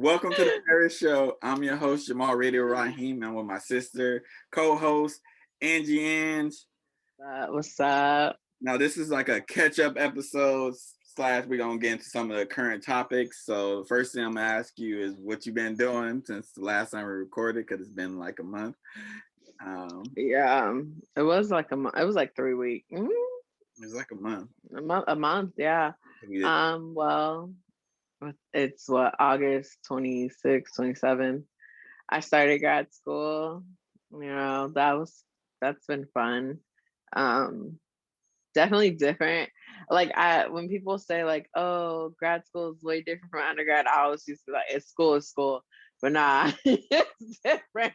Welcome to the Paris Show. I'm your host, Jamal Radio Raheem. I'm with my sister, co-host, Angie Ang. What's up? Now, this is like a catch-up episode slash we're going to get into some of the current topics. So the first thing I'm going to ask you is what you've been doing since the last time we recorded, because it's been like a month. Yeah, it was like a month. It was like 3 weeks. It was like a month. A month. Yeah. Well, it's August 26, 27. I started grad school. That's been fun. Um, Definitely different. Like when people say like, "Oh, grad school is way different from undergrad," I always used to be like, "It's school, is school," but nah, it's different.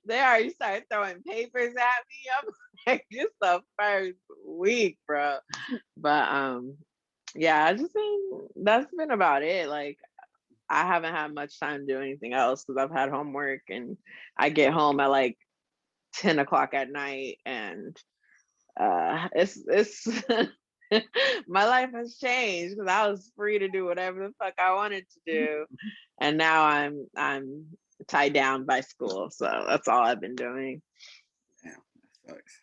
They already started throwing papers at me. I'm like, "It's the first week, bro." But yeah, that's been about it. Like I haven't had much time to do anything else because I've had homework and I get home at like 10 o'clock at night and it's my life has changed because I was free to do whatever the fuck I wanted to do, and now I'm tied down by school. So that's all I've been doing. Damn, that sucks.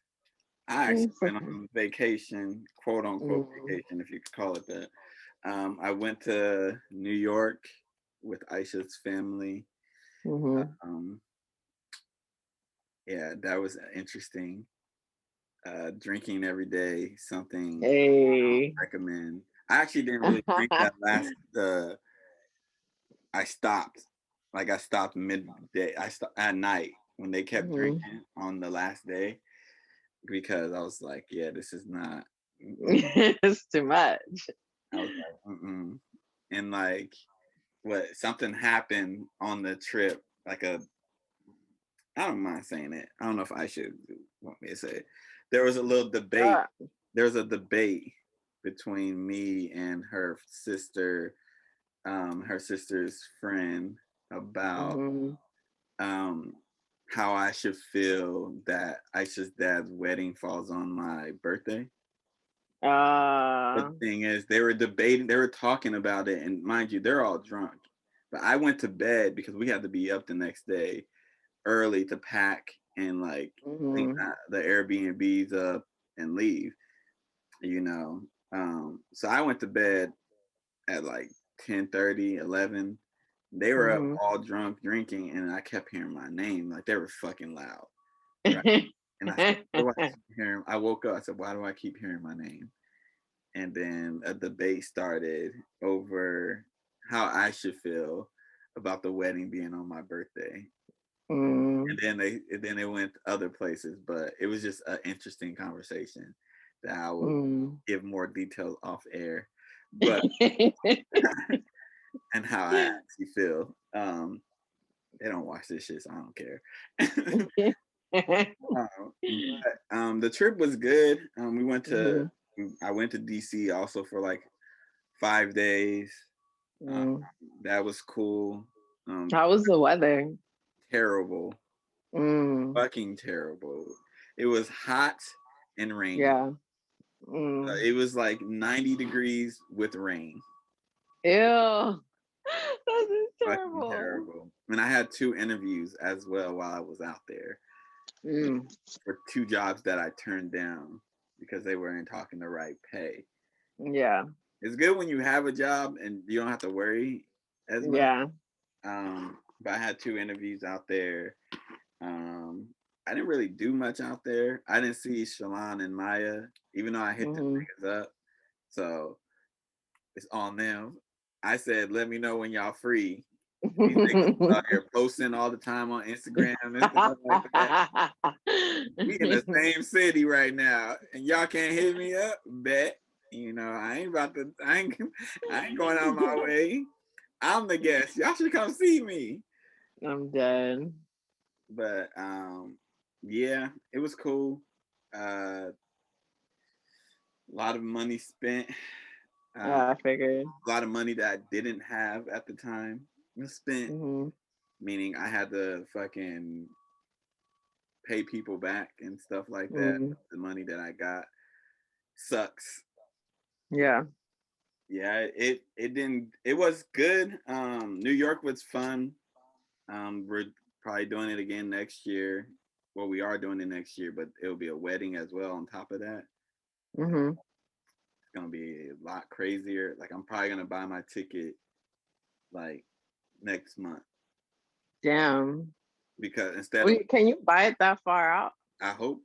I actually went on vacation, quote unquote vacation, if you could call it that. I went to New York with Aisha's family. Yeah, that was interesting. Drinking every day, something I recommend. I actually didn't really drink that last. I stopped. Like I stopped midday. I stopped at night when they kept drinking on the last day because I was like, yeah, this is not. It's too much. I was like, and like, what? Something happened on the trip. Like I don't mind saying it. I don't know if I should want me to say it. There was a little debate. There was a debate between me and her sister's friend about how I should feel that Aisha's dad's wedding falls on my birthday. But the thing is, they were debating, they were talking about it, and mind you, they're all drunk. But I went to bed because we had to be up the next day early to pack and like clean the Airbnbs up and leave, so I went to bed at like 10:30, 11. They were up all drunk drinking and I kept hearing my name, like they were fucking loud, right? And I said, why do I keep hearing? I woke up, I said, why do I keep hearing my name? And then a debate started over how I should feel about the wedding being on my birthday. And then they went other places, but it was just an interesting conversation that I will give more details off air. But and how I actually feel. They don't watch this shit, so I don't care. The trip was good. We went to I went to DC also for like 5 days. That was cool. How was the weather? Terrible. Fucking terrible. It was hot and rainy. Yeah. It was like 90 degrees with rain. Ew. That is terrible. Fucking terrible. And I had 2 interviews as well while I was out there for 2 jobs that I turned down because they weren't talking the right pay. Yeah. It's good when you have a job and you don't have to worry as much. Yeah. But I had 2 interviews out there. I didn't really do much out there. I didn't see Shalon and Maya, even though I hit the niggas up. So it's on them. I said, let me know when y'all free. These niggas out here posting all the time on Instagram and stuff like that. We in the same city right now, and y'all can't hit me up. Bet I ain't going out my way. I'm the guest. Y'all should come see me. I'm dead. But yeah, it was cool. A lot of money spent. I figured. A lot of money that I didn't have at the time was spent. Meaning I had to fucking pay people back and stuff like that. The money that I got sucks. Yeah. Yeah, it didn't. It was good. New York was fun. We're probably doing it again next year. Well, we are doing it next year, but it'll be a wedding as well on top of that. Mm-hmm. It's gonna be a lot crazier. Like I'm probably gonna buy my ticket like next month Damn. because instead of Can you buy it that far out? I hope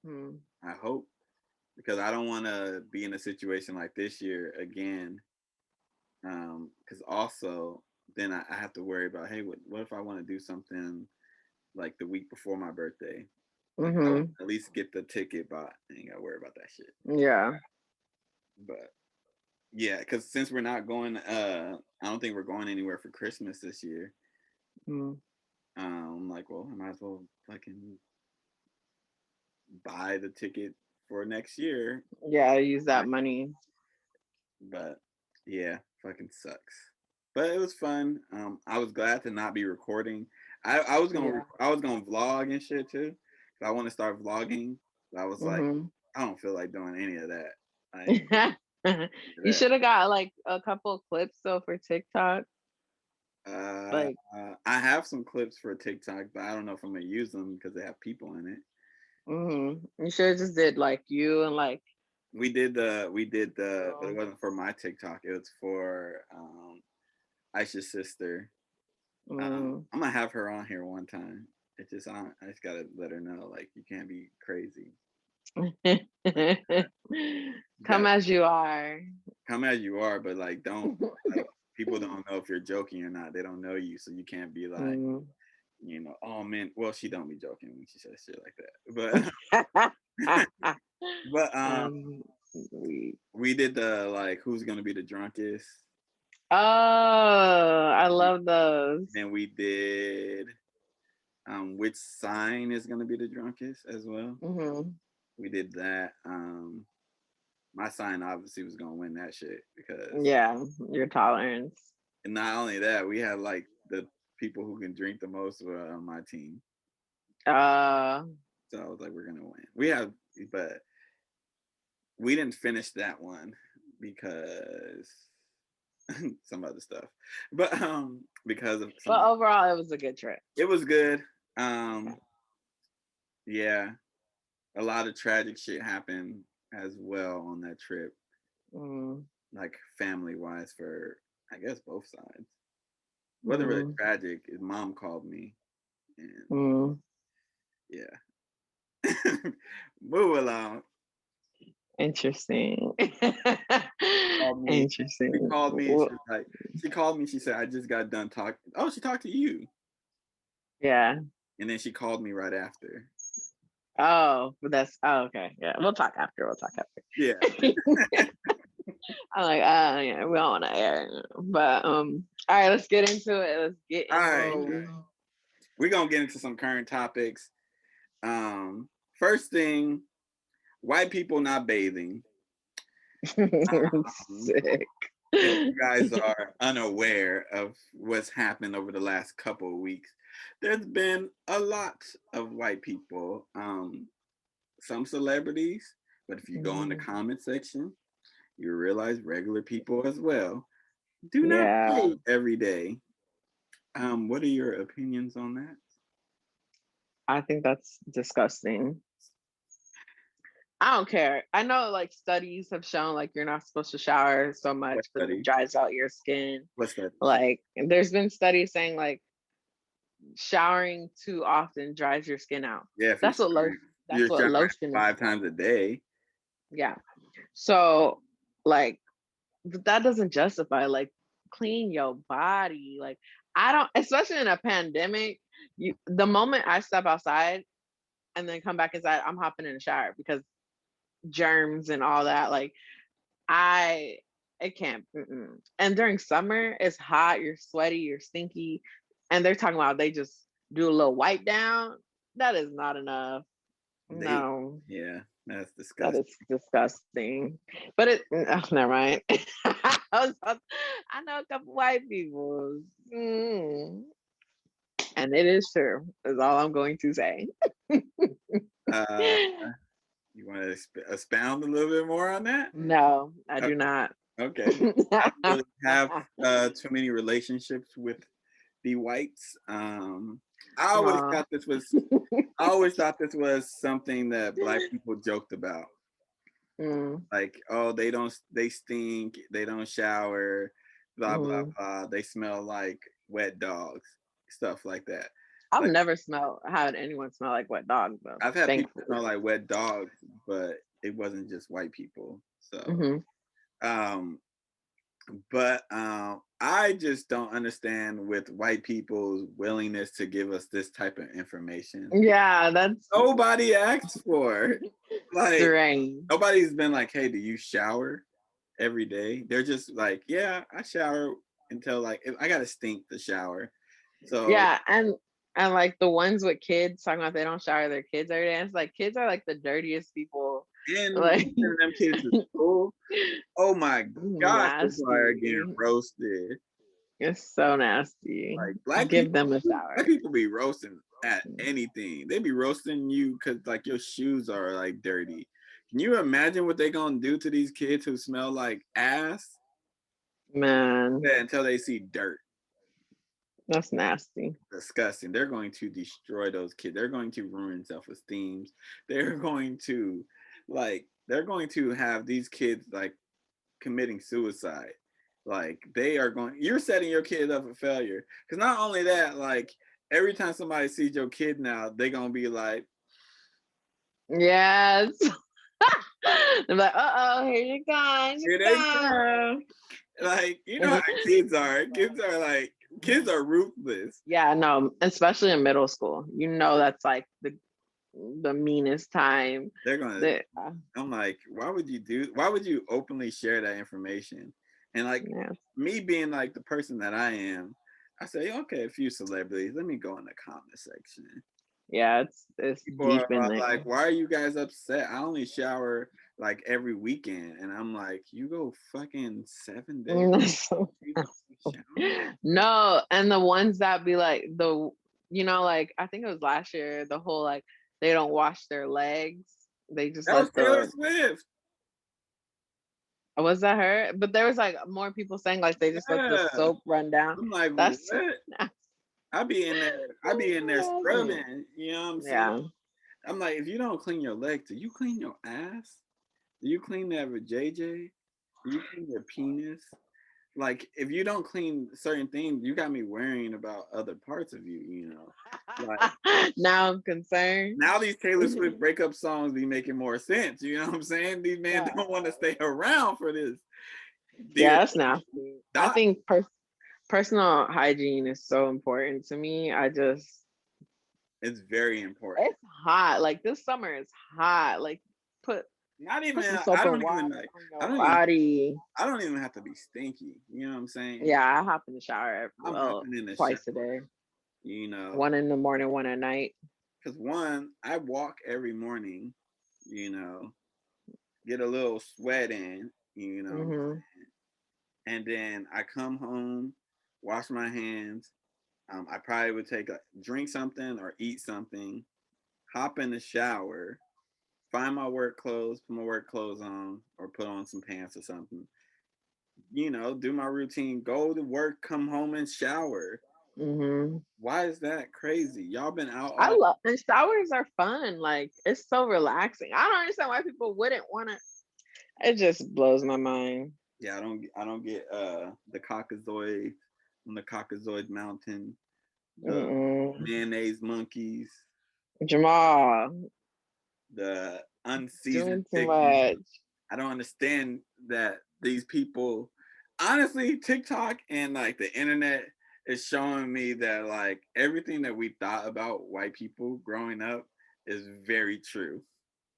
Hmm. I hope because I don't want to be in a situation like this year again. Because also then I have to worry about, hey, what if I want to do something like the week before my birthday? Like I want Mm-hmm. to at least get the ticket bought. I ain't gotta worry about that shit. Yeah. But yeah, because since we're not going, I don't think we're going anywhere for Christmas this year. Mm. I'm like, well, I might as well fucking buy the ticket for next year. Yeah, use that money. But yeah, fucking sucks. But it was fun. I was glad to not be recording. I was gonna Yeah. I was gonna vlog and shit too. I want to start vlogging. But I was like, Mm-hmm. I don't feel like doing any of that. Like You that. should have got like a couple of clips though for TikTok. Uh, Like, I have some clips for TikTok, but I don't know if I'm gonna use them because they have people in it. you should have just did like you and like. But it wasn't for my TikTok. It was for Aisha's sister. Mm. I'm gonna have her on here one time. I just gotta let her know like you can't be crazy. You Come gotta as you are. come as you are, but like don't like people don't know if you're joking or not. They don't know you, so you can't be like, Mm. oh man. Well, she don't be joking when she says shit like that. But Sweet. we did the like who's gonna be the drunkest. Oh, I love those. Then we did which sign is gonna be the drunkest as well. Mm-hmm. We did that. My sign obviously was gonna win that shit because Yeah, your tolerance. and not only that, we had like the people who can drink the most were on my team. Uh, So I was like, we're gonna win. We have, but we didn't finish that one because some other stuff. But because of some, but overall, it was a good trip. it was good. Um, yeah, a lot of tragic shit happened as well on that trip, Mm, like family wise for I guess both sides. Wasn't really mm, tragic. His mom called me, and mm. yeah, move along. Interesting. Called me. She Interesting. called me. And she called me. She said, "I just got done talking." Oh, she talked to you, Yeah. and then she called me right after. Oh, but that's okay. Yeah, we'll talk after. We'll talk Yeah. after. I'm like, yeah, we don't want to air. But all right, let's get into it. Let's get All right. into We're gonna get into some current topics. First thing, white people not bathing. Um, sick. if you guys are unaware of what's happened over the last couple of weeks, there's been a lot of white people, some celebrities, but if you go in the Mhm. comment section, you realize regular people as well do not Yeah, bathe every day. What are your opinions on that? I think that's disgusting. I don't care. I know like studies have shown like you're not supposed to shower so What much because it study? dries out your skin. What study? Like there's been studies saying like showering too often dries your skin out. Yeah, if That's what you're showering lotion is 5 times a day. yeah. So like but that doesn't justify like clean your body. Like I don't especially in a pandemic, the moment I step outside and then come back inside, I'm hopping in the shower because germs and all that. Like I it can't. Mm-mm. And during summer, it's hot, you're sweaty, you're stinky, and they're talking about they just do a little wipe down. That is not enough. They, No, yeah, that's that disgusting. is disgusting. But never mind. I know a couple white people, and it is true. Is all I'm going to say. Uh, you want to expound a little bit more on that? No, I do Okay. not. Okay. I don't really have too many relationships with the whites. Aw. I always thought this was something that black people joked about. Mm, Like, oh, they stink, they don't shower, blah blah mm. blah. They smell like wet dogs, stuff like that. I've Like never had anyone smell like wet dog though. I've had people Thankfully. smell like wet dogs, but it wasn't just white people. So, Hmm. um, but I just don't understand with white people's willingness to give us this type of information. Yeah, that's Nobody asked for it. Like strange. nobody's been like, "Hey, do you shower every day?" They're just like, "Yeah, I shower until like I gotta stink to shower." So Yeah, and like the ones with kids talking about they don't shower their kids every day. And it's like kids are like the dirtiest people. and Like sending them kids to school. Oh my gosh, that's why they're getting nasty. roasted. It's so nasty. Like Give them a shower. black people be roasting at anything. They be roasting you because like your shoes are like dirty. Can you imagine what they gonna do to these kids who smell like ass? Man, Yeah, until they see dirt. that's nasty. Disgusting. They're going to destroy those kids. They're going to ruin self-esteem. They're going to they're going to have these kids like committing suicide. Like they are going you're setting your kid up for failure. Cause not only that, like every time somebody sees your kid now, they're gonna be like, Yes. They're like, uh-oh, here you go. here Here they you go. go. Like, you know how kids are. Kids are ruthless. Yeah, no, especially in middle school. You know that's like the meanest time. They're gonna The, I'm like, why would you openly share that information? And like yeah, me being like the person that I am, I say, okay, a few celebrities, let me go in the comment section. yeah, it's People deep in are like, there. why are you guys upset? I only shower like every weekend. And I'm like, you go fucking 7 days. No, and the ones that be like like I think it was last year, the whole like they don't wash their legs. They just That was let Taylor the Swift. was that her? But there was like more people saying like they just let the Yeah. soap run down. I'm like, That's what? I be in there scrubbing. You know what I'm saying? yeah. I'm like, if you don't clean your legs, do you clean your ass? Do you clean that with JJ? Do you clean your penis? Like, if you don't clean certain things, you got me worrying about other parts of you, you know. Like Now I'm concerned. now these Taylor Swift breakup songs be making more sense. You know what I'm saying? These men Yeah. don't want to stay around for this. Yeah, Dear that's nasty. I Dot, think personal hygiene is so important to me. it's very important. It's hot. Like this summer is hot. Like put Not even put some soap I and don't water even like on I your don't even body. I don't even have to be stinky. You know what I'm saying? Yeah, I hop in the shower I'm hopping in the twice a shower, day. you know, One in the morning, one at night. because one, I walk every morning, you know, get a little sweat in, you know, Hmm. and then I come home, wash my hands. I probably would take a drink something or eat something, hop in the shower, find my work clothes, put my work clothes on, or put on some pants or something. You know, do my routine, go to work, come home and shower. Hmm. Why is that crazy? Y'all been out I all love and showers are fun. Like it's so relaxing. I don't understand why people wouldn't want to. It just blows my mind. yeah, I don't get the Caucasoid on the Caucasoid Mountain, the Mm-mm. mayonnaise monkeys, Jamal, the unseasoned doing too chicken. much. I don't understand that these people honestly TikTok and like the internet is showing me that like everything that we thought about white people growing up is very true.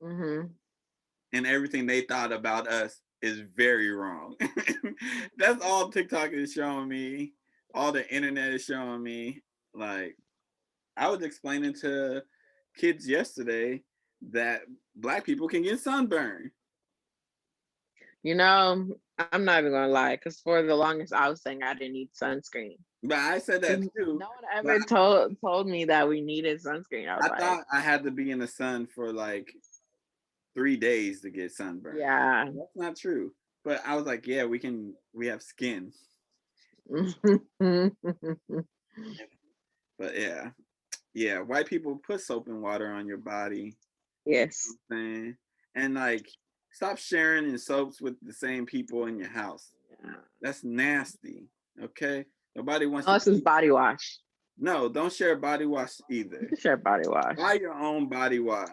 Hmm. And everything they thought about us is very wrong. That's all TikTok is showing me. All the internet is showing me. Like I was explaining to kids yesterday that black people can get sunburn. You know, I'm not even gonna lie, because for the longest I was saying I didn't need sunscreen. But I said that Because too. no one But ever told me that we needed sunscreen. I was I like, thought I had to be in the sun for like 3 days to get sunburned. yeah, That's not true. But I was like, yeah, we have skin. But yeah, white people put soap and water on your body. Yes. You know what I'm saying? And like, stop sharing your soaps with the same people in your house. That's nasty. Okay, nobody wants to Unless it's keep. body wash. No, don't share body wash You either. can share body wash. Buy your own body wash.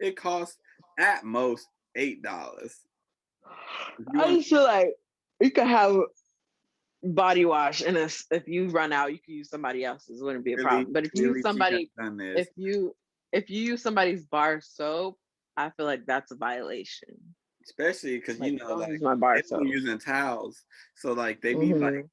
It costs at most $8. If you I want just feel like you could have body wash, and if you run out, you can use somebody else's. It wouldn't be a to problem. But if you use really, she has somebody, done this. if you use somebody's bar soap, I feel like that's a violation. Especially because Like, don't like use my bar they don't soap. using towels, so like they be like Mhm.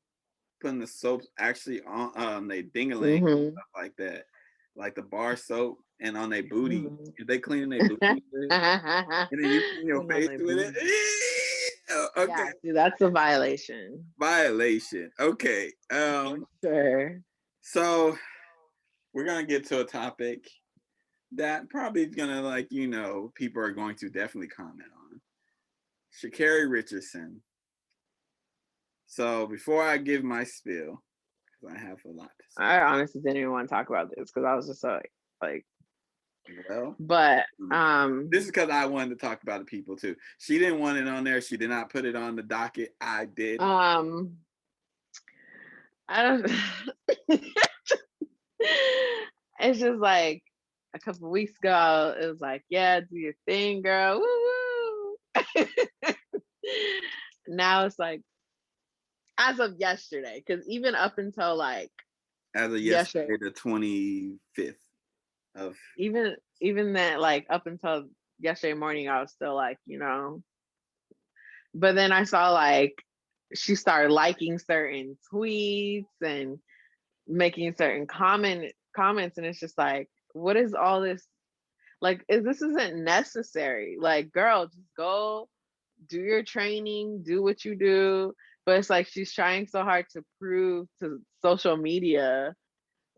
putting the soaps actually on they dingaling Mhm. stuff like that, like the bar soap and on their booty. Mhm. If they cleaning their booty with it, and then you clean your Putting on face their with it, booty. okay, Yeah, see, that's a violation. violation. Okay, For sure. so we're gonna get to a topic that probably is gonna people are going to definitely comment on. Sha'Carri Richardson. So before I give my spiel, because I have a lot to say. I honestly didn't even want to talk about this because I was just like, Well, but this is because I wanted to talk about the people too. She didn't want it on there. She did not put it on the docket. I did. I don't. It's just like a couple weeks ago, it was like, yeah, do your thing, girl. Woo woo. Now it's like as of yesterday, because even up until like As of yesterday, yesterday, the 25th of. even that, like up until yesterday morning, I was still like, but then I saw like she started liking certain tweets and making certain comments, and it's just like, what is all this? Like, this isn't necessary. Like, girl, just go do your training, do what you do. But it's like she's trying so hard to prove to social media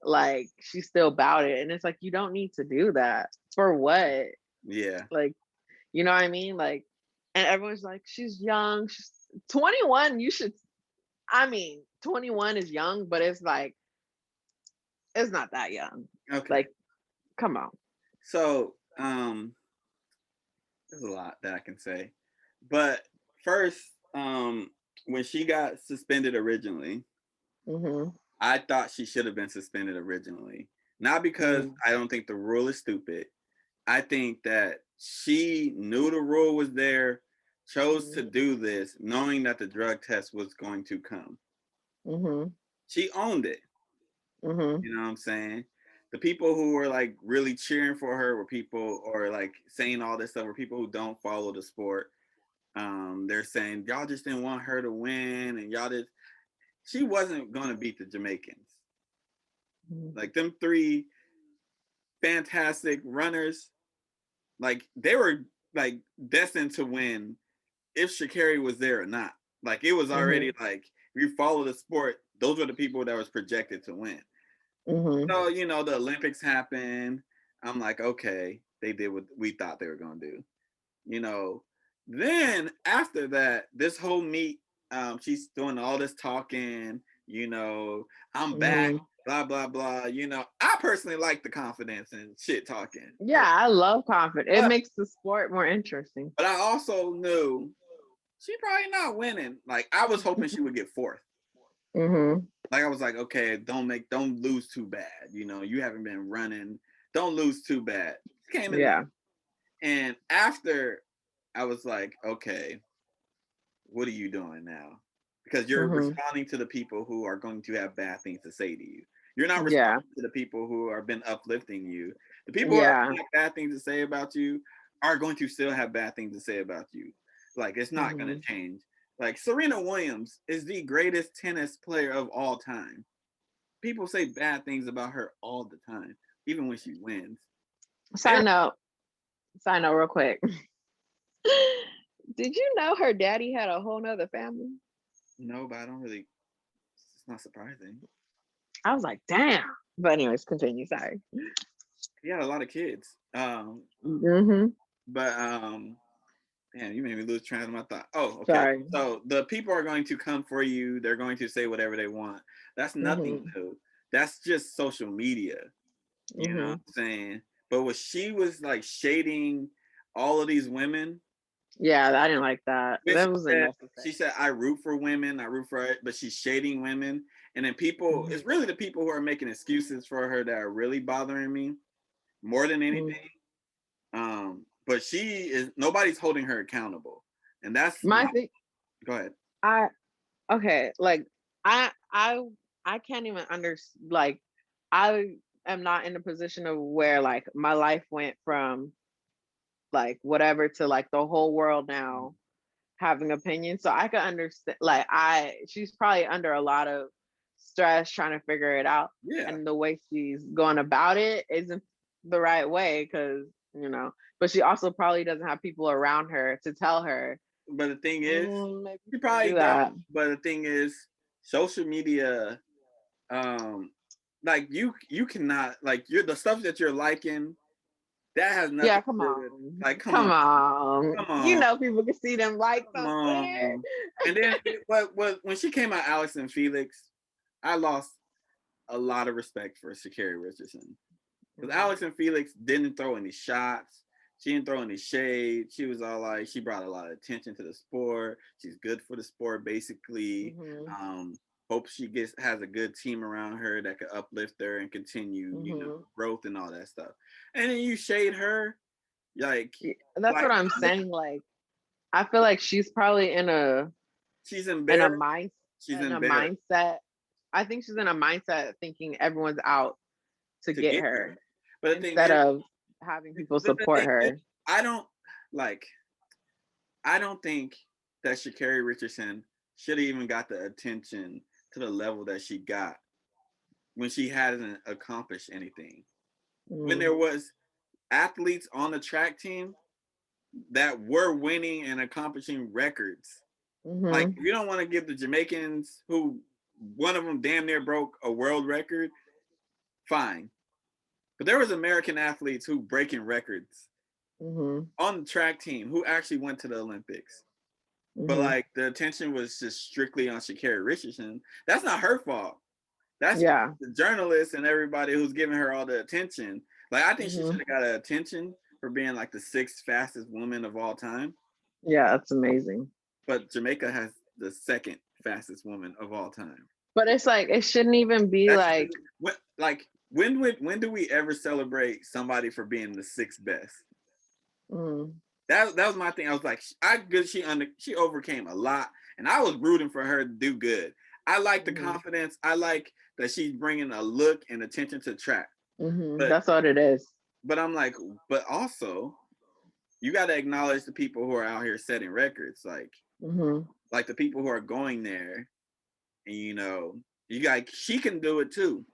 like she's still about it, and it's like, you don't need to do that. For what? Yeah. Like, you know what I mean? Like, and everyone's like, she's young, she's 21. You should, I mean, 21 is young, but it's like, it's not that young. Okay. Like, come on. So, there's a lot that I can say, but first, when she got suspended originally, I thought she should have been suspended originally. Not because I don't think the rule is stupid. I think that she knew the rule was there, chose to do this, knowing that the drug test was going to come. She owned it. You know what I'm saying? The people who were like really cheering for her were people, or like saying all this stuff, were people who don't follow the sport. They're saying y'all just didn't want her to win, and y'all just. She wasn't gonna beat the Jamaicans. Like them three fantastic runners, like they were like destined to win if Sha'Carri was there or not. Like it was already like, if you follow the sport, those were the people that was projected to win. So the Olympics happened. I'm like, okay, they did what we thought they were gonna do. Then after that, this whole meet, she's doing all this talking. I'm back. Blah blah blah. I personally like the confidence and shit talking. Yeah, I love confidence. It But makes the sport more interesting. but I also knew she probably not winning. Like I was hoping she would get fourth. Like I was like, okay, don't lose too bad. You haven't been running. Don't lose too bad. She came in there. And after, I was like, okay, what are you doing now? Because you're responding to the people who are going to have bad things to say to you. You're not responding to the people who have been uplifting you. The people who have bad things to say about you are going to still have bad things to say about you. Like it's not going to change. Like Serena Williams is the greatest tennis player of all time. People say bad things about her all the time, even when she wins. Side note, real quick. Did you know her daddy had a whole nother family? No, but I don't really. It's not surprising. I was like, damn. But anyways, continue. Sorry. He had a lot of kids. But Damn, you made me lose track of my thought. Oh, okay. Sorry. So the people are going to come for you. They're going to say whatever they want. That's nothing new. That's just social media. You know what I'm saying? But what she was like shading all of these women. Yeah, I didn't like that. That wasn't necessary. She said, I root for women, I root for it, but she's shading women. And then people, it's really the people who are making excuses for her that are really bothering me more than anything. But she is, nobody's holding her accountable. And that's my thing. Go ahead. Like I can't even like I am not in a position of where like my life went from like whatever to like the whole world now having opinions. So I could understand like she's probably under a lot of stress trying to figure it out. Yeah. And the way she's going about it isn't the right way because, but she also probably doesn't have people around her to tell her. But the thing is, she probably do that. But the thing is, social media, like you cannot like the stuff that you're liking. That has nothing. Yeah, come on. Like, come on. You know, people can see them likes on Twitter. And then, when she came out, Alex and Felix, I lost a lot of respect for Sha'Carri Richardson because Alex and Felix didn't throw any shots. She didn't throw any shade. She was all like, she brought a lot of attention to the sport. She's good for the sport, basically. Hope she has a good team around her that could uplift her and continue, growth and all that stuff. And then you shade her, like that's what I'm saying. Like, I feel like she's probably in a mindset. I think she's in a mindset thinking everyone's out to get her, but instead of having people support her. I don't think that Sha'Carri Richardson should have even got the attention to the level that she got when she hadn't accomplished anything. When there was athletes on the track team that were winning and accomplishing records. Like, you don't want to give the Jamaicans, who one of them damn near broke a world record, fine. But there was American athletes who breaking records on the track team who actually went to the Olympics. But like the attention was just strictly on Sha'Carri Richardson. That's not her fault. That's the journalists and everybody who's giving her all the attention. Like, I think she should have got attention for being like the 6th fastest woman of all time. Yeah, that's amazing. But Jamaica has the 2nd fastest woman of all time. But it's like, it shouldn't even be when do we ever celebrate somebody for being the 6th best? That was my thing. I was like, she overcame a lot, and I was rooting for her to do good. I like the confidence. I like that she's bringing a look and attention to track. That's what it is. But I'm like, but also, you got to acknowledge the people who are out here setting records, like the people who are going there, and she can do it too.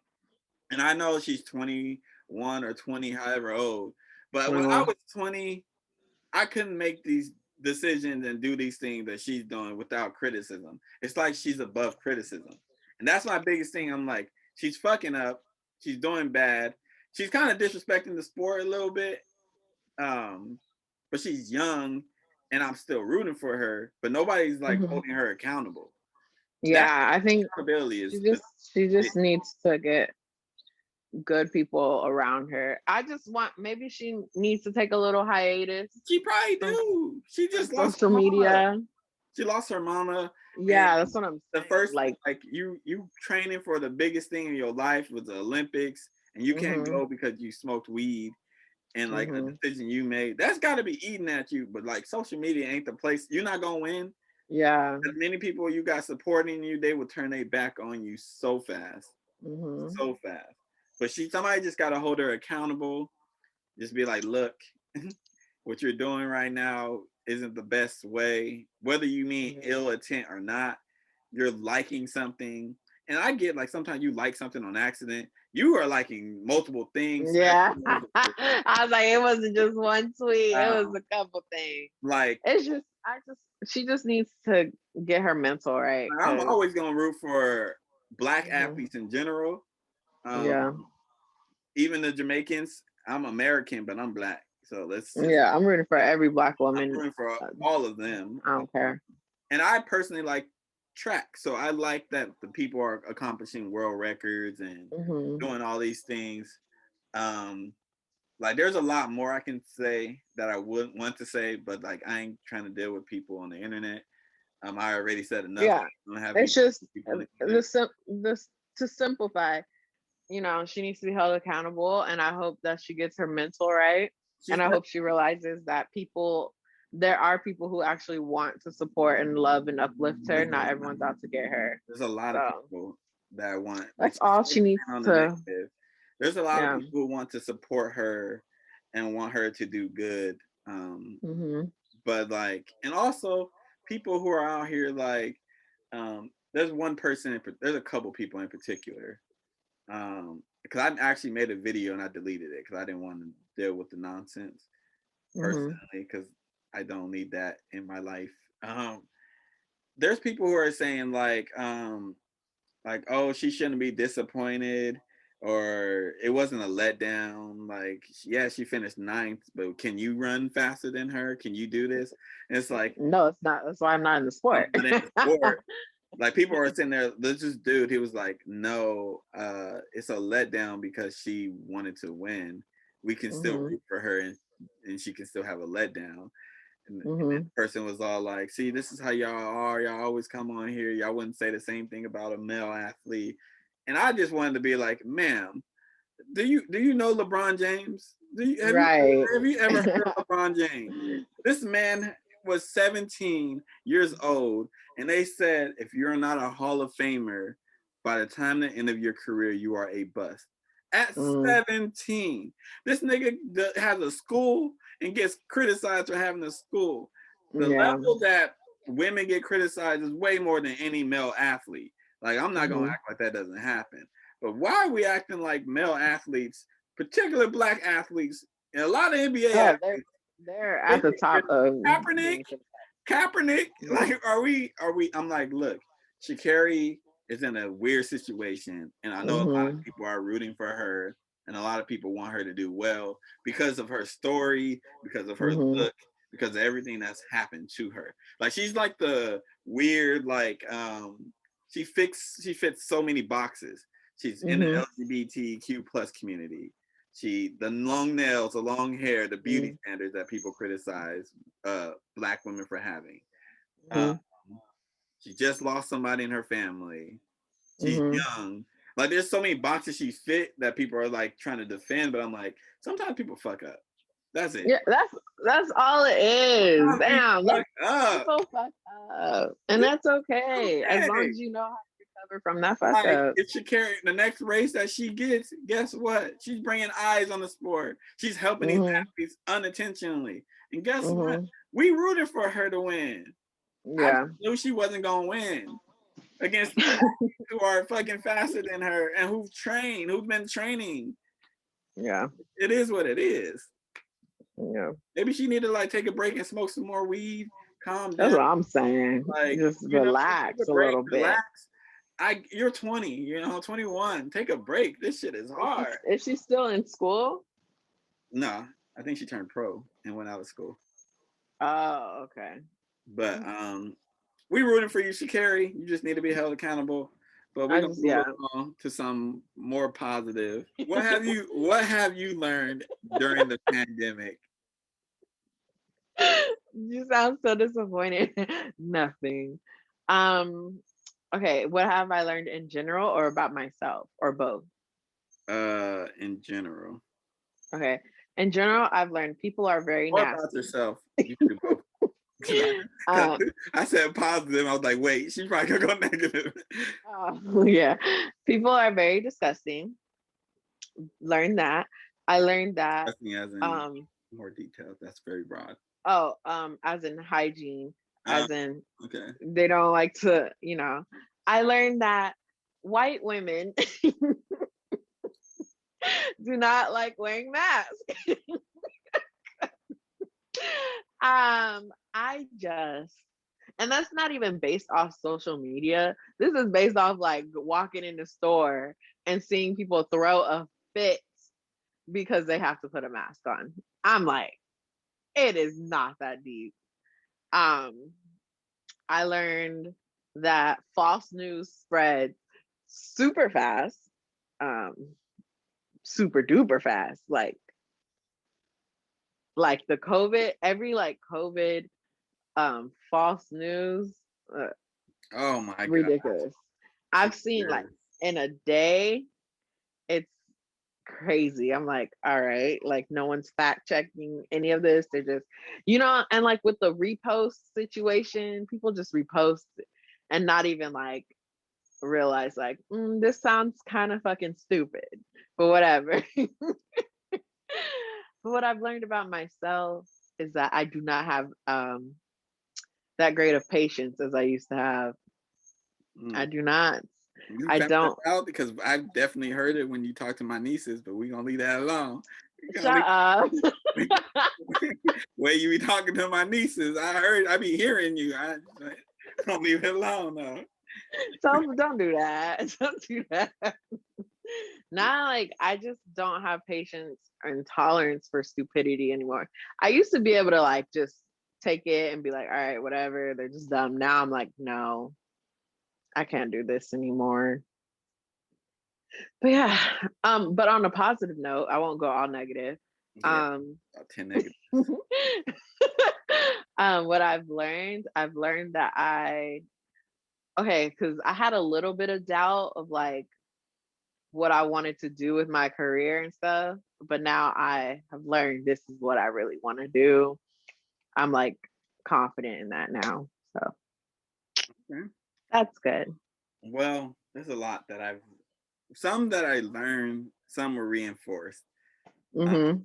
And I know she's 21 or 20, however old, but when I was 20, I couldn't make these decisions and do these things that she's doing without criticism. It's like she's above criticism. And that's my biggest thing. I'm like, she's fucking up. She's doing bad. She's kind of disrespecting the sport a little bit. But she's young and I'm still rooting for her, but nobody's like holding her accountable. Yeah, I think she just needs to get good people around her. Maybe she needs to take a little hiatus. She probably do. She just lost social media. She lost her mama. Yeah, that's what I'm saying. The first, like you training for the biggest thing in your life was the Olympics, and you can't go because you smoked weed, and like a decision you made, that's got to be eating at you. But like, social media ain't the place. You're not gonna win. Yeah. As many people you got supporting you, they will turn their back on you so fast, so fast. But somebody just got to hold her accountable. Just be like, look, what you're doing right now isn't the best way. Whether you mean ill intent or not, you're liking something. And I get like sometimes you like something on accident. You are liking multiple things. Yeah. I was like, it wasn't just one tweet. It was a couple things. Like, she just needs to get her mental right. I'm always going to root for Black athletes in general. Even the Jamaicans, I'm American, but I'm Black. So let's just, yeah, I'm rooting for every Black woman. I'm rooting for all of them. I don't care. And I personally like track, so I like that the people are accomplishing world records and doing all these things. Like there's a lot more I can say that I wouldn't want to say, but like I ain't trying to deal with people on the internet. I already said enough. Yeah, it's just to simplify. You know, she needs to be held accountable, and I hope that she gets her mental right, and I hope she realizes that there are people who actually want to support and love and uplift her. Not everyone's out to get her. There's a lot of people that want. That's all she needs to. There's a lot of people who want to support her and want her to do good. But like, and also people who are out here like, there's one person, there's a couple people in particular. Because I actually made a video and I deleted it because I didn't want to deal with the nonsense personally, because I don't need that in my life. There's people who are saying like, oh, she shouldn't be disappointed, or it wasn't a letdown. Like, yeah, she finished 9th, but can you run faster than her? Can you do this? And it's like, no, it's not. That's why I'm not in the sport. Like people are sitting there. There's this dude. He was like, "No, it's a letdown because she wanted to win. We can still root for her, and she can still have a letdown." And the person was all like, "See, this is how y'all are. Y'all always come on here. Y'all wouldn't say the same thing about a male athlete." And I just wanted to be like, "Ma'am, do you know LeBron James? Have you ever heard of LeBron James? This man was 17 years old, and they said if you're not a Hall of Famer by the time the end of your career, you are a bust." At 17, this nigga has a school and gets criticized for having a school. The level that women get criticized is way more than any male athlete. Like, I'm not gonna act like that doesn't happen. But why are we acting like male athletes, particularly Black athletes, and a lot of NBA athletes, they're at the top of Kaepernick? Like, are we? I'm like, look, Sha'Carri is in a weird situation, and I know a lot of people are rooting for her, and a lot of people want her to do well because of her story, because of her look, because of everything that's happened to her. Like, she's like the weird, like, she fits so many boxes. She's in the LGBTQ plus community. The long nails, the long hair, the beauty standards that people criticize Black women for having. She just lost somebody in her family. She's young. Like, there's so many boxes she fit that people are like trying to defend, but I'm like, sometimes people fuck up. That's it. Yeah, that's all it is. Damn, people fuck up, and that's okay as long as you know how to recover from that fuck up. If Sha'Carri, the next race that she gets, guess what? She's bringing eyes on the sport. She's helping these athletes unintentionally, and guess what? We rooted for her to win. Yeah, I knew she wasn't gonna win against athletes who are fucking faster than her and who've been training. Yeah, it is what it is. Yeah, maybe she need to like take a break and smoke some more weed, calm down. That's what I'm saying. Like, just relax a little bit. Relax. You're 20, 21. Take a break. This shit is hard. Is she still in school? No, I think she turned pro and went out of school. Oh, okay. But we rooting for you, Sha'Carri. You just need to be held accountable. But we're gonna move on to some more positive. What have you learned during the pandemic? You sound so disappointed. Nothing. Okay, what have I learned in general or about myself or both? In general. Okay. In general, I've learned people are very nasty. About yourself. You can do both. I said positive. I was like, wait, she's probably gonna go negative. Yeah. People are very disgusting. Learned that. I learned that. As in more details. That's very broad. Oh, as in hygiene. As in okay. They don't like to, I learned that white women do not like wearing masks. And that's not even based off social media. This is based off like walking in the store and seeing people throw a fit because they have to put a mask on. I'm like, It is not that deep. I learned that false news spread super fast, um, super duper fast. Like the COVID, every like COVID false news, Oh my god. ridiculous. I've seen like Jesus. in a day, it's crazy. I'm like, all right, like no one's fact checking any of this. They're just, and like with the repost situation, people just repost it and not even like realize like, this sounds kind of fucking stupid, but whatever. But what I've learned about myself is that I do not have that great of patience as I used to have. I do not. You I found that don't. out because I've definitely heard it when you talk to my nieces, but we're gonna leave that alone. Shut up. Way you be talking to my nieces, I be hearing you. I don't leave it alone though. Don't do that. Don't do that. Now, like I just don't have patience and tolerance for stupidity anymore. I used to be able to like just take it and be like, all right, whatever. They're just dumb. Now I'm like, no, I can't do this anymore. But yeah, but on a positive note, I won't go all negative. Yeah, about 10 negative. What I've learned that because I had a little bit of doubt of like what I wanted to do with my career and stuff, but now I have learned this is what I really want to do. I'm like confident in that now. So Okay. that's good. Well, there's a lot that some that I learned, some were reinforced. Mm-hmm.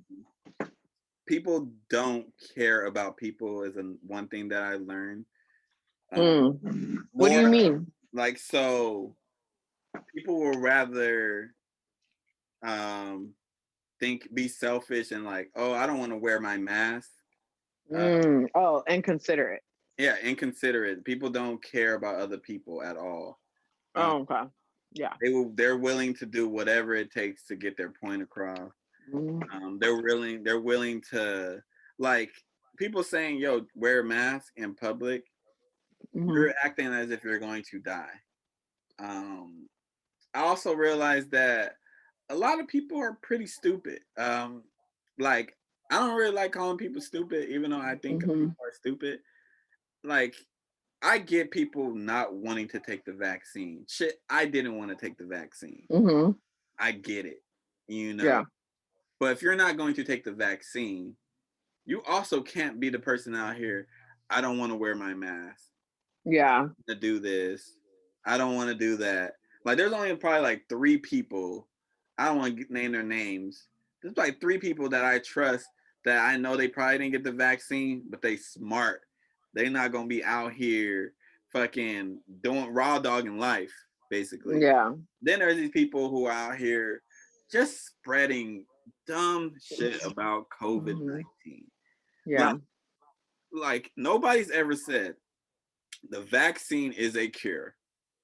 People don't care about people is one thing that I learned. What do More you mean? like, so people will rather be selfish and like, oh, I don't want to wear my mask. And considerate. Yeah, inconsiderate. People don't care about other people at all. Okay. Yeah. They're willing to do whatever it takes to get their point across. They're willing to, like, people saying, yo, wear a mask in public. You're acting as if you're going to die. I also realized that a lot of people are pretty stupid. Like, I don't really like calling people stupid, even though I think people are stupid. Like, I get people not wanting to take the vaccine. Shit, I didn't want to take the vaccine. I get it, Yeah. But if you're not going to take the vaccine, you also can't be the person out here. I don't want to wear my mask. Yeah. To do this, I don't want to do that. Like, there's only probably like 3 people. I don't want to name their names. There's like 3 people that I trust that I know they probably didn't get the vaccine, but they smart. They not gonna be out here fucking doing raw dogging life, basically. Yeah. Then there's these people who are out here just spreading dumb shit about COVID-19. Yeah. Like nobody's ever said the vaccine is a cure.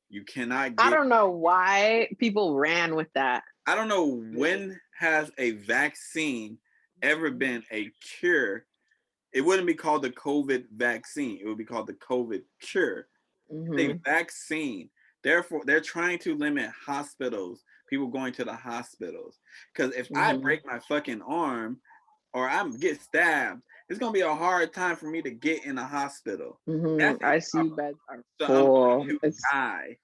You cannot I get. don't know why people ran with that. I don't know when has a vaccine ever been a cure. It wouldn't be called the COVID vaccine. It would be called the COVID cure. A vaccine. Therefore, they're trying to limit hospitals, people going to the hospitals. Because if I break my fucking arm or I get stabbed, it's gonna be a hard time for me to get in the hospital. ICU beds are so full. I'm going to die.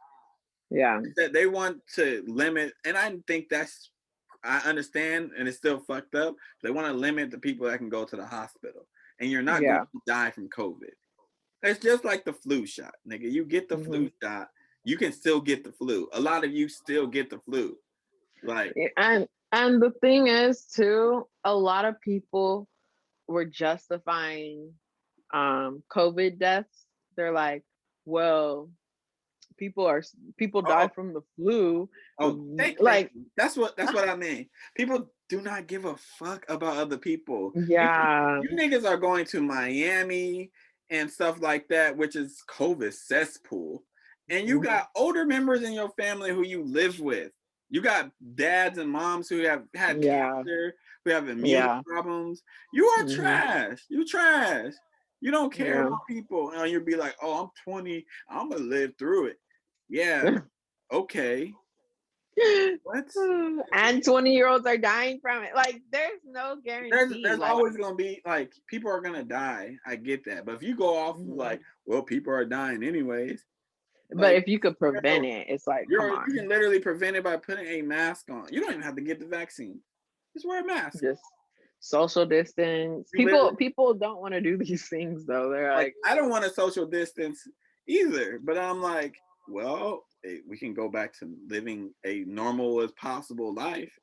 Yeah. They want to limit, and I think I understand, and it's still fucked up. They want to limit the people that can go to the hospital, and you're not going to die from COVID. It's just like the flu shot, nigga. You get the flu shot, you can still get the flu. A lot of you still get the flu. Like, and the thing is too, a lot of people were justifying COVID deaths. They're like, well, people die from the flu. Like that's what I mean. People do not give a fuck about other people. Yeah. You niggas are going to Miami and stuff like that, which is COVID cesspool. And you got older members in your family who you live with. You got dads and moms who have had Yeah. cancer, who have immune Yeah. problems. You are Mhm. trash. You trash. You don't care Yeah. about people. And you'll be like, oh, I'm 20. I'm gonna live through it. Yeah. Okay. What? And 20-year-olds are dying from it. Like, there's no guarantee. There's Like, always gonna be like people are gonna die. I get that. But if you go off of mhm. like, well, people are dying anyways, But like if you could prevent it, it's like, come you on, can literally prevent it by putting a mask on. You don't even have to get the vaccine. Just wear a mask. just social distance. You literally People don't want to do these things though. They're like like, I don't want to social distance either, but I'm like, well, we can go back to living a normal as possible life.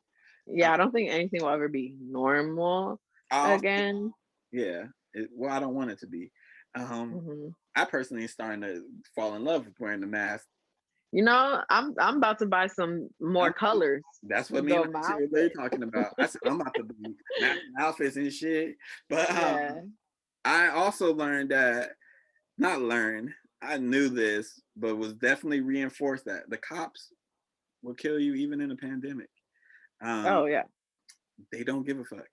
Uh, yeah, I don't think anything will ever be normal I also, again. yeah, well, I don't want it to be. Um, Hmm. I personally starting to fall in love with wearing the mask. You know, I'm about to buy some more I'm, colors that's to what me go and with my I were literally outfit. talking about. I said I'm about to be matching outfits and shit. But Yeah. I also learned that not learned. I knew this, but was definitely reinforced that the cops will kill you even in a pandemic. Um, Oh yeah. they don't give a fuck.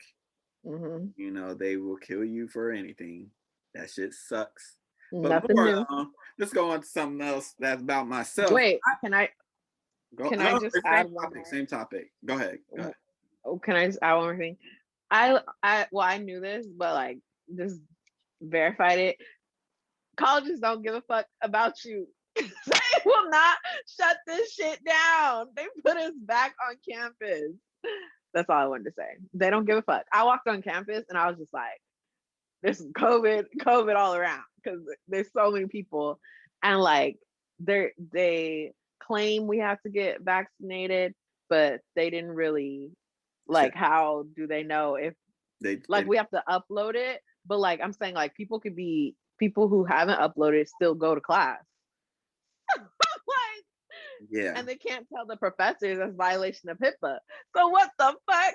Hmm. You know, they will kill you for anything. That shit sucks. But Nothing more new. let's go on to something else that's about myself. Wait, can I No, just the same add one topic, more? same topic. Go ahead. Go ahead. Oh, can I just add one more thing? Well, I knew this, but like, just verified it. Colleges don't give a fuck about you. They will not shut this shit down. They put us back on campus. That's all I wanted to say. They don't give a fuck. I walked on campus and I was just like, there's COVID all around because there's so many people, and like they claim we have to get vaccinated, but they didn't really, Check. like, how do they know if, They like, we have to upload it, but like I'm saying, like, people who haven't uploaded still go to class. Like, yeah, and they can't tell the professors that's violation of HIPAA. So what the fuck?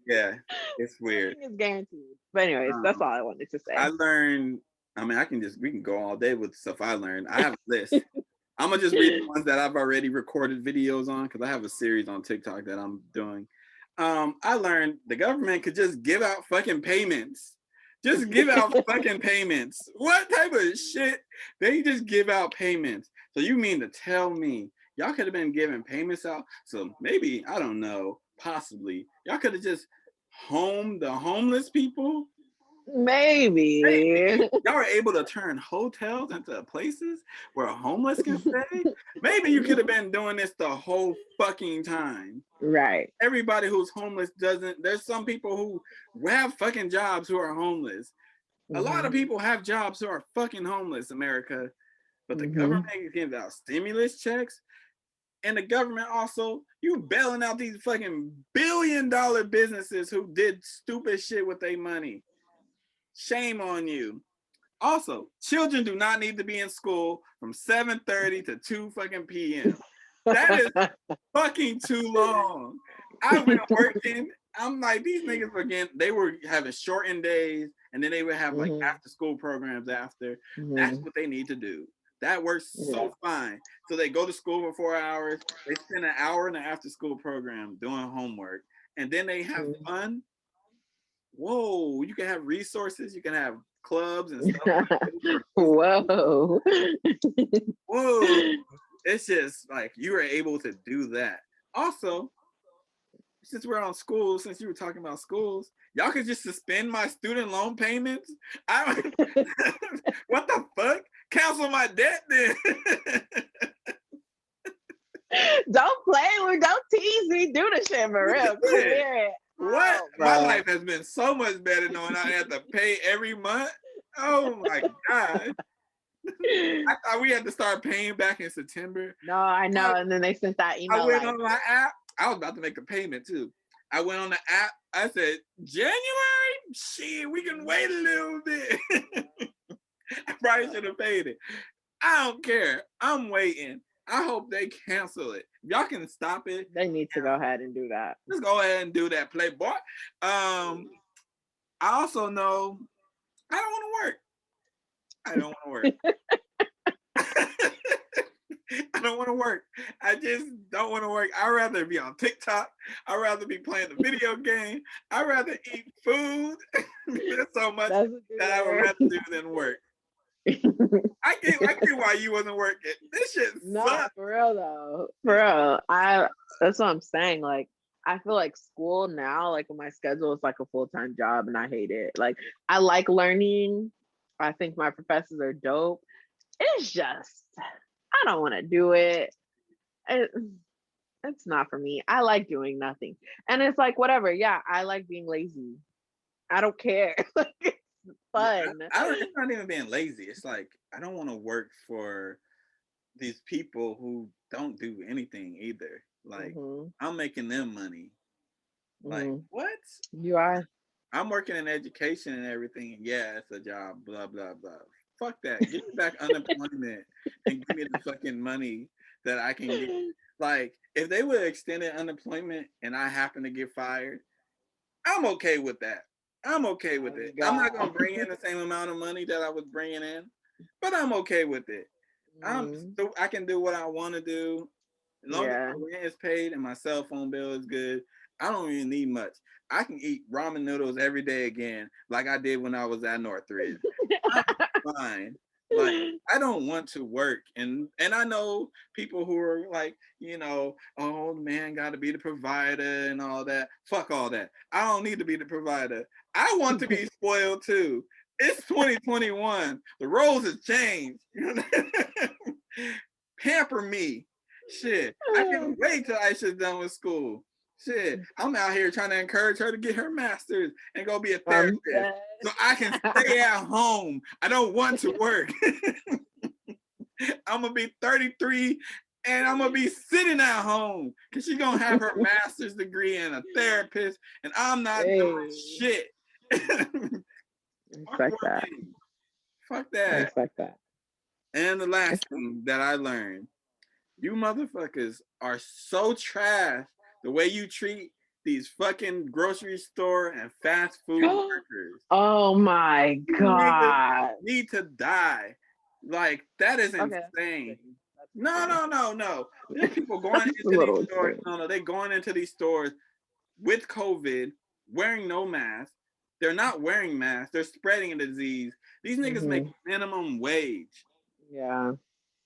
yeah. It's weird. Nothing is guaranteed. But anyways, that's Um, all I wanted to I say. learned. I mean, we can go all day with stuff I learned. I have a list. I'm gonna just read the ones that I've already recorded videos on because I have a series on TikTok that I'm doing. I learned the government could just give out fucking payments. Just give out fucking payments. What type of shit? They just give out payments. So you mean to tell me y'all could have been giving payments out? So maybe, I don't know, possibly y'all could have just homed the homeless people. Maybe Maybe. y'all are able to turn hotels into places where homeless can stay. Maybe you could have been doing this the whole fucking time. Right. Everybody who's homeless doesn't. There's some people who have fucking jobs who are homeless. A lot of Hmm. people have jobs who are fucking homeless, America. But the government Hmm. gives out stimulus checks, and the government also you bailing out these fucking $1 billion businesses who did stupid shit with their money. Shame on you. Also, children do not need to be in school from 7:30 to 2 fucking p.m. That is fucking too long. I've been working. I'm like, these niggas were they were having shortened days, and then they would have like Hmm. after school programs after. That's Hmm. what they need to do. That works Yeah. so fine. So they go to school for 4 hours. They spend an hour in the after school program doing homework, and then they have fun. Whoa, you can have resources. You can have clubs and stuff like Whoa. whoa, it's just like you were able to do that. Also, since we're on schools, since you were talking about schools, y'all could just suspend my student loan payments. I what the fuck? Cancel my debt then. Don't tease me. Do the shit for real. Clear it What? out, My bro. life has been so much better knowing I have to pay every month. Oh my god. I thought we had to start paying back in September. No, I know. And then they sent that I email went like, on my app. I was about to make a payment too. I went on the app. I said, January? Shit, we can wait a little bit. I probably should have paid it. I don't care. I'm waiting. I hope they cancel it. Y'all can stop it. they need to go ahead and do that. Let's go ahead and do that, Playboy. I also know I don't want to work. I don't want to work. I don't want to work. I just don't want to work. I'd rather be on TikTok. I'd rather be playing a video game. I'd rather eat food. There's so much that I would rather do than work. I get why you wasn't working. This shit sucks. For real though. For real. That's what I'm saying. Like, I feel like school now, like my schedule is like a full-time job and I hate it. Like, I like learning. I think my professors are dope. It's just I don't want to do it. It's not for me. I like doing nothing. And it's like whatever. Yeah, I like being lazy. I don't care. Like, it's fun. It's not even being lazy. It's like I don't want to work for these people who don't do anything either. Like I'm making them money. Like what? You are. I'm working in education and everything. And yeah, it's a job. Blah blah blah. Fuck that. Give me back unemployment and give me the fucking money that I can get. Like if they would extend unemployment and I happen to get fired, I'm okay with that. I'm okay with it. God. I'm not gonna bring in the same amount of money that I was bringing in, but I'm okay with it. I can do what I want to do. As long as my rent is paid and my cell phone bill is good, I don't even need much. I can eat ramen noodles every day again, like I did when I was at Northridge. I'm fine. Like I don't want to work, and I know people who are like, oh man, got to be the provider and all that. Fuck all that. I don't need to be the provider. I want to be spoiled too. It's 2021. The roles have changed. Pamper me. Shit. I can't wait till Aisha's done with school. Shit. I'm out here trying to encourage her to get her master's and go be a therapist. So I can stay at home. I don't want to work. I'm going to be 33 and I'm going to be sitting at home because she's going to have her master's degree and a therapist and I'm not doing shit. Fuck that. Fuck that. Fuck that. And the last thing that I learned, you motherfuckers are so trash the way you treat these fucking grocery store and fast food workers. Oh my God. Need to die. Like, that is insane. No. There's people going into these stores. No, they're going into these stores with COVID, wearing no mask. They're not wearing masks. They're spreading a disease. These niggas make minimum wage. Yeah.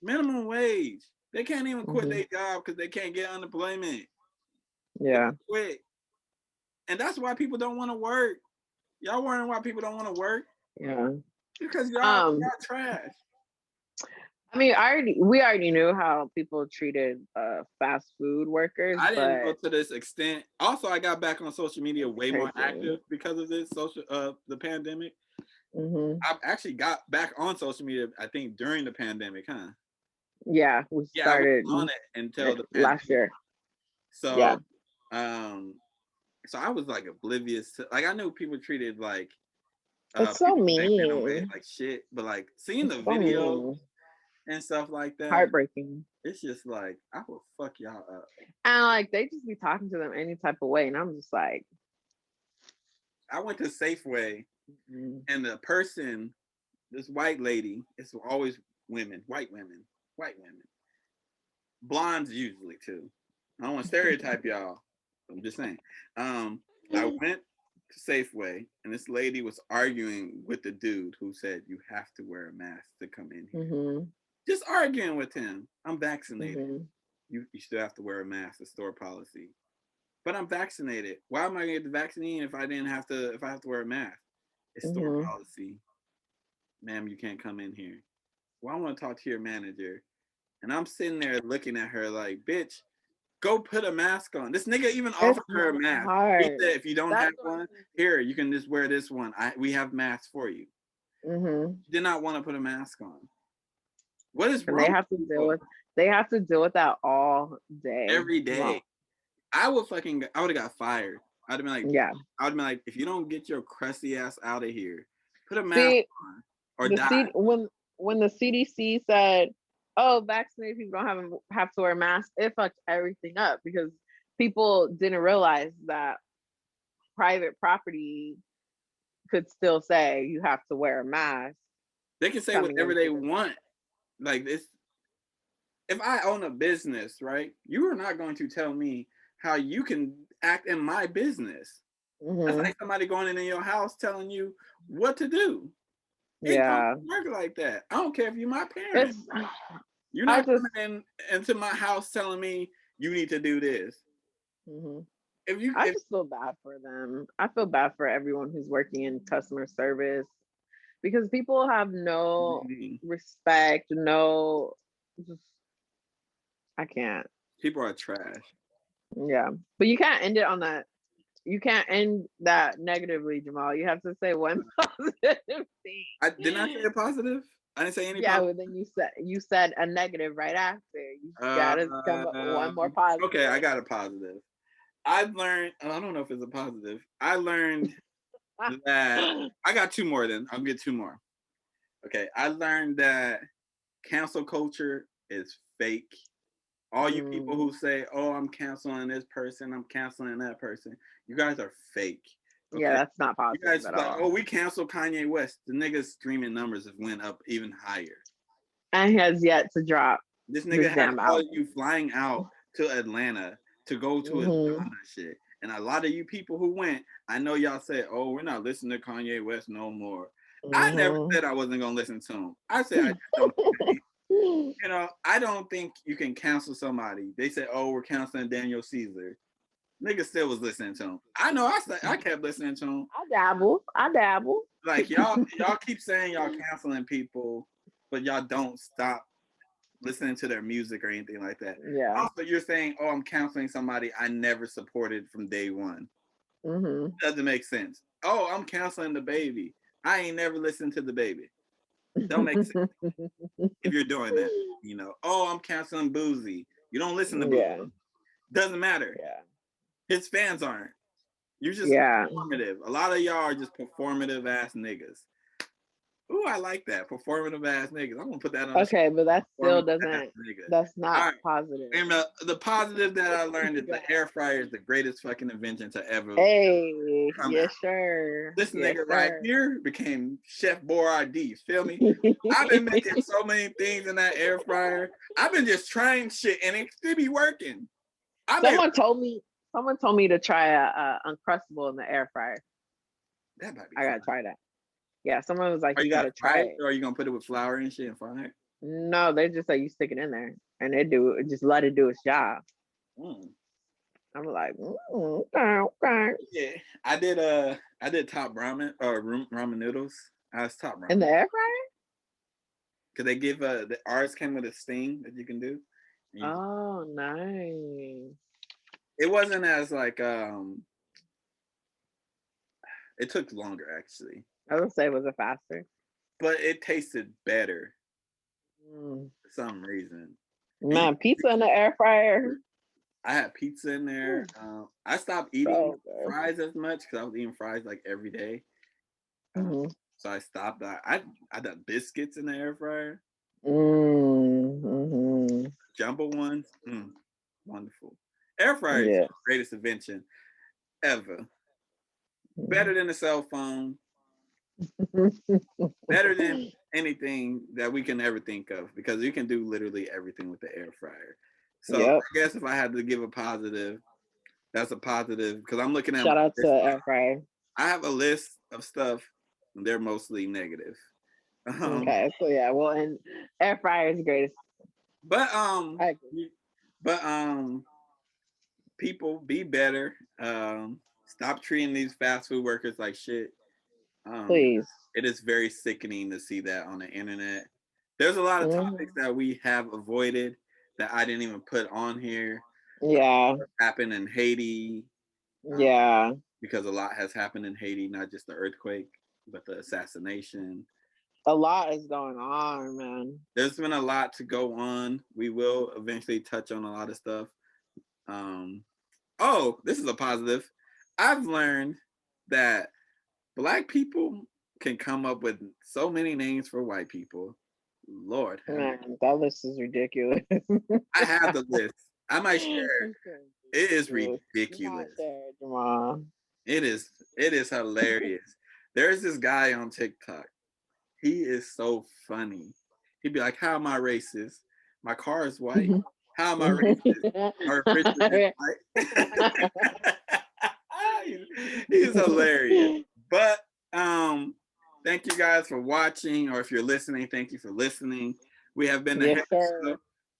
Minimum wage. They can't even quit their job because they can't get unemployment. Yeah. Quit. And that's why people don't want to work. Y'all wondering why people don't want to work? Yeah. Because y'all trash. I mean, we already knew how people treated fast food workers. I didn't go to this extent. Also, I got back on social media way more active because of this the pandemic. I actually got back on social media, I think, during the pandemic, huh? Yeah, we started on it until the last year. So, so I was like oblivious to, like, I knew people treated like it's so mean, like shit, but like seeing the video and stuff like that, heartbreaking. It's just like I will fuck y'all up, and like they just be talking to them any type of way, and I'm just like, I went to Safeway, and the person, this white lady, it's always women, white women, blondes usually too. I don't want to stereotype y'all. I'm just saying. I went to Safeway, and this lady was arguing with the dude who said you have to wear a mask to come in here. Just arguing with him. I'm vaccinated. You still have to wear a mask. The store policy. But I'm vaccinated. Why am I going to get the vaccine if I have to wear a mask? It's store policy. Ma'am, you can't come in here. Well, I want to talk to your manager. And I'm sitting there looking at her like, bitch, go put a mask on. This nigga even offered her a mask. He said, if you don't have one, here, you can just wear this one. We have masks for you. She did not want to put a mask on. What is wrong? They have to deal with that all day. Every day. I would have got fired. I'd have been like, I would have been like, if you don't get your crusty ass out of here, put a mask on or die. When the CDC said, oh, vaccinated people don't have to wear masks, it fucked everything up because people didn't realize that private property could still say you have to wear a mask. They can say whatever they want. Like this, if I own a business, right, you are not going to tell me how you can act in my business. That's like somebody going in your house telling you what to do. It don't Yeah. work like that. I don't care if you're my parent. It's You're I not just coming into my house telling me you need to do this. mhm. If you I if just feel bad for them. I feel bad for everyone who's working in customer service because people have no respect, no just I can't. people are trash. Yeah. But you can't end it on that. You can't end that negatively, Jamal. You have to say one positive thing. I didn't I say a positive? I didn't say any Yeah, positive. well then you said a negative right after. You Uh, gotta come up with one more positive. okay, I got a positive. I've learned. I don't know if it's a positive. I learned that I got two more. Then I'll get two more. Okay, I learned that cancel culture is fake. All you people who say, "Oh, I'm canceling this person, I'm canceling that person," you guys are fake. Yeah, Okay, that's not you positive guys at like, all. "Oh, we canceled Kanye West." The nigga's streaming numbers have went up even higher. And he has yet to drop This nigga this had damn all of album. you flying out to Atlanta to go to his Hmm. shit. And a lot of you people who went, I know y'all said, "Oh, we're not listening to Kanye West no more." I never Hmm. said I wasn't gonna listen to him. I said I just don't. I don't think you can cancel somebody. They said, "Oh, we're canceling Daniel Caesar." Nigga still was listening to him. I know. I kept listening to him. I dabble. I dabble. Like y'all keep saying y'all canceling people, but y'all don't stop listening to their music or anything like that. Yeah. Also, you're saying, "Oh, I'm counseling somebody I never supported from day one." Hmm. Doesn't make sense. Oh, I'm counseling the baby. I ain't never listened to the baby. Don't make sense if you're doing that. Oh, I'm counseling Boozy. You don't listen to Boozy. Yeah. Doesn't matter. Yeah. His fans aren't. You're just Yeah. performative. A lot of y'all are just performative ass niggas. Ooh, I like that. Performative ass niggas. I'm gonna put that on the Okay, but that still performative ass doesn't. nigga. That's All not right. positive. And the positive that I learned is Go the ahead. air fryer is the greatest fucking invention to ever Hey, come out. yes, sir. This Yes, nigga right sir. here became Chef Boyardee. Feel me? I've been making so many things in that air fryer. I've been just trying shit and it still be working. I made someone told me. Someone told me to try a uncrustable in the air fryer. that might be I fun. gotta try that. Yeah, someone was like, Are you "You gonna gotta fry try it it." or are you gonna put it with flour and shit and fry it? No, they just like you stick it in there and they do it. Just let it do its job. Mm. I'm like, okay, okay. Yeah, I did top ramen or ramen noodles. I was top In ramen. the air fryer? Cause they give the ours came with a sting that you can do. Oh, nice. It wasn't as like it took longer actually, I would say was it faster? but it tasted better Mm. for some reason. And Man, pizza in the air fryer. I had pizza in there. I stopped eating So good. fries as much because I was eating fries like every day. Mm-hmm. So I stopped. I did biscuits in the air fryer, Mm-hmm. jumbo ones. Wonderful. Air fryer is Yeah. the greatest invention ever. Better than a cell phone. Better than anything that we can ever think of because you can do literally everything with the air fryer. So Yep. I guess if I had to give a positive, that's a positive because I'm looking at my Shout out to list. air fryer. I have a list of stuff, and they're mostly negative. Um, Okay, so yeah, well, and air fryer is the greatest. but I agree. but people be better. Stop treating these fast food workers like shit. Um, Please. it is very sickening to see that on the internet. There's a lot of topics Mm-hmm. that we have avoided that I didn't even put on here. Yeah. What happened in Haiti, um, Yeah. because a lot has happened in Haiti, not just the earthquake, but the assassination. A lot is going on, man. There's been a lot to go on. We will eventually touch on a lot of stuff. Um, oh, this is a positive. I've learned that Black people can come up with so many names for white people. Lord, Man, that list is ridiculous. I have the list. I might share. It's crazy. It is Do not ridiculous. share, Jamal. It is. It is hilarious. There's this guy on TikTok. He is so funny. He'd be like, "How am I racist?" My car is white. How am I racist? Or Richard is white. He's hilarious. But thank you guys for watching, or if you're listening, thank you for listening. We have been the Yes, Head sir. Show.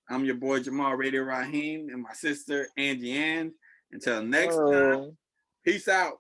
I'm your boy Jamal, Radio Raheem, and my sister Angie Ang. Until next time, peace out.